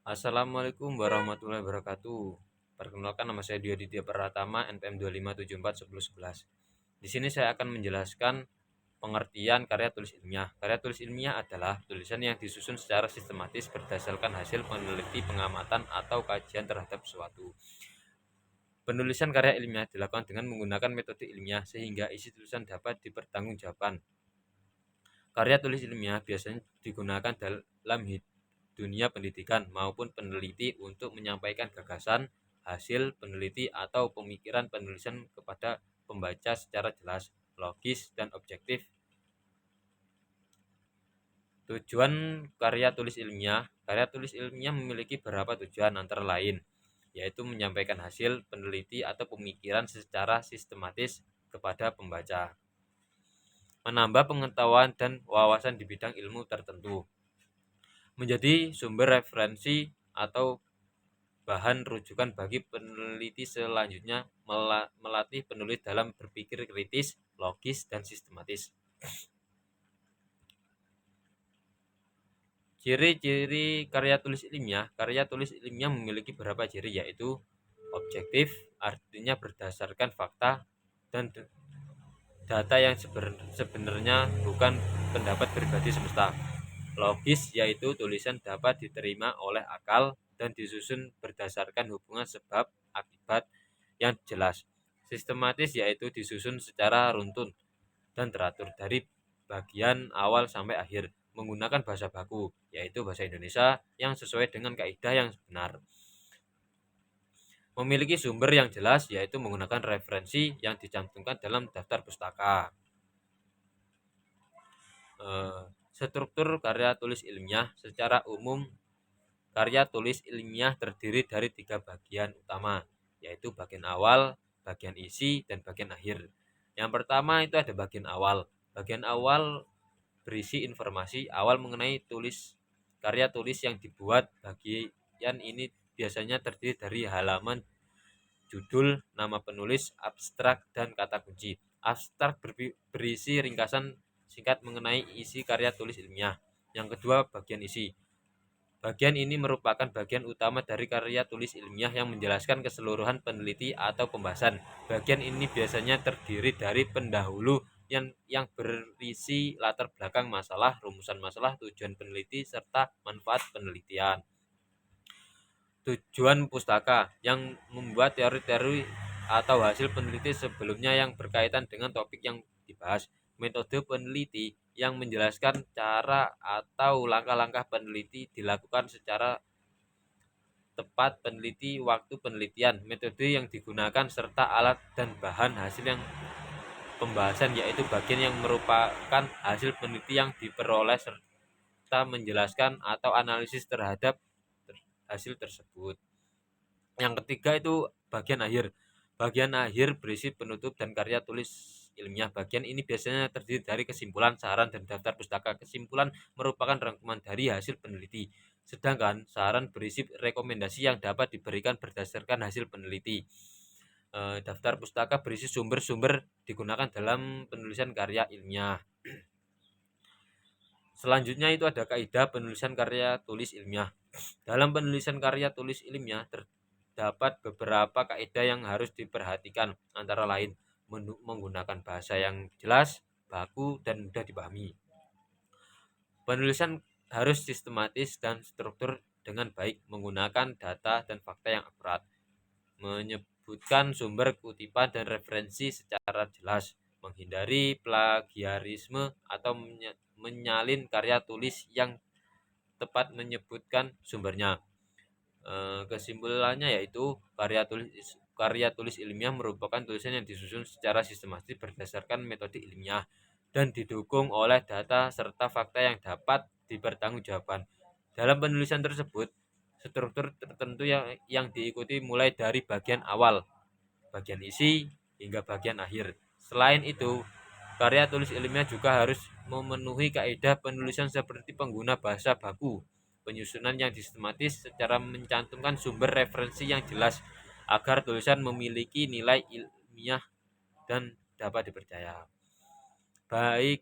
Assalamualaikum warahmatullahi wabarakatuh. Perkenalkan, nama saya Dio Ditya Pratama, NPM 25741011. Di sini saya akan menjelaskan pengertian karya tulis ilmiah. Karya tulis ilmiah adalah tulisan yang disusun secara sistematis berdasarkan hasil peneliti, pengamatan, atau kajian terhadap sesuatu. Penulisan karya ilmiah dilakukan dengan menggunakan metode ilmiah sehingga isi tulisan dapat dipertanggungjawabkan. Karya tulis ilmiah biasanya digunakan dalam dunia pendidikan maupun peneliti untuk menyampaikan gagasan, hasil peneliti, atau pemikiran penulisan kepada pembaca secara jelas, logis, dan objektif. Tujuan karya tulis ilmiah memiliki beberapa tujuan, antara lain yaitu menyampaikan hasil peneliti atau pemikiran secara sistematis kepada pembaca, menambah pengetahuan dan wawasan di bidang ilmu tertentu, menjadi sumber referensi atau bahan rujukan bagi peneliti selanjutnya, melatih penulis dalam berpikir kritis, logis, dan sistematis. Ciri-ciri karya tulis ilmiah memiliki beberapa ciri, yaitu objektif, artinya berdasarkan fakta dan data yang sebenarnya bukan pendapat pribadi semesta. Logis, yaitu tulisan dapat diterima oleh akal dan disusun berdasarkan hubungan sebab akibat yang jelas. Sistematis, yaitu disusun secara runtun dan teratur dari bagian awal sampai akhir, menggunakan bahasa baku, yaitu bahasa Indonesia yang sesuai dengan kaidah yang benar. Memiliki sumber yang jelas, yaitu menggunakan referensi yang dicantumkan dalam daftar pustaka. Struktur karya tulis ilmiah. Secara umum, karya tulis ilmiah terdiri dari 3 bagian utama, yaitu bagian awal, bagian isi, dan bagian akhir. Yang pertama itu ada bagian awal. Bagian awal berisi informasi awal mengenai karya tulis yang dibuat. Bagian ini biasanya terdiri dari halaman, judul, nama penulis, abstrak, dan kata kunci. Abstrak berisi ringkasan singkat mengenai isi karya tulis ilmiah. Yang kedua, bagian isi. Bagian ini merupakan bagian utama dari karya tulis ilmiah yang menjelaskan keseluruhan peneliti atau pembahasan. Bagian ini biasanya terdiri dari pendahulu yang berisi latar belakang masalah, rumusan masalah, tujuan peneliti, serta manfaat penelitian. Tujuan pustaka yang membuat teori-teori atau hasil peneliti sebelumnya yang berkaitan dengan topik yang dibahas. Metode peneliti yang menjelaskan cara atau langkah-langkah peneliti dilakukan secara tepat, peneliti, waktu penelitian, metode yang digunakan, serta alat dan bahan hasil yang pembahasan, yaitu bagian yang merupakan hasil peneliti yang diperoleh serta menjelaskan atau analisis terhadap hasil tersebut. Yang ketiga itu bagian akhir. Bagian akhir berisi penutup dan karya tulis ilmiah. Bagian ini biasanya terdiri dari kesimpulan, saran, dan daftar pustaka. Kesimpulan merupakan rangkuman dari hasil peneliti, sedangkan saran berisi rekomendasi yang dapat diberikan berdasarkan hasil peneliti. Daftar pustaka berisi sumber-sumber digunakan dalam penulisan karya ilmiah. Selanjutnya itu ada kaidah penulisan karya tulis ilmiah. Dalam penulisan karya tulis ilmiah terdapat beberapa kaidah yang harus diperhatikan, antara lain menggunakan bahasa yang jelas, baku, dan mudah dipahami. Penulisan harus sistematis dan struktur dengan baik, menggunakan data dan fakta yang akurat, menyebutkan sumber kutipan dan referensi secara jelas, menghindari plagiarisme atau menyalin karya tulis yang tepat menyebutkan sumbernya. Kesimpulannya yaitu karya tulis ilmiah merupakan tulisan yang disusun secara sistematis berdasarkan metode ilmiah dan didukung oleh data serta fakta yang dapat dipertanggungjawabkan. Dalam penulisan tersebut, struktur tertentu yang diikuti mulai dari bagian awal, bagian isi, hingga bagian akhir. Selain itu, karya tulis ilmiah juga harus memenuhi kaidah penulisan seperti pengguna bahasa baku, penyusunan yang sistematis secara mencantumkan sumber referensi yang jelas agar tulisan memiliki nilai ilmiah dan dapat dipercaya. Baik,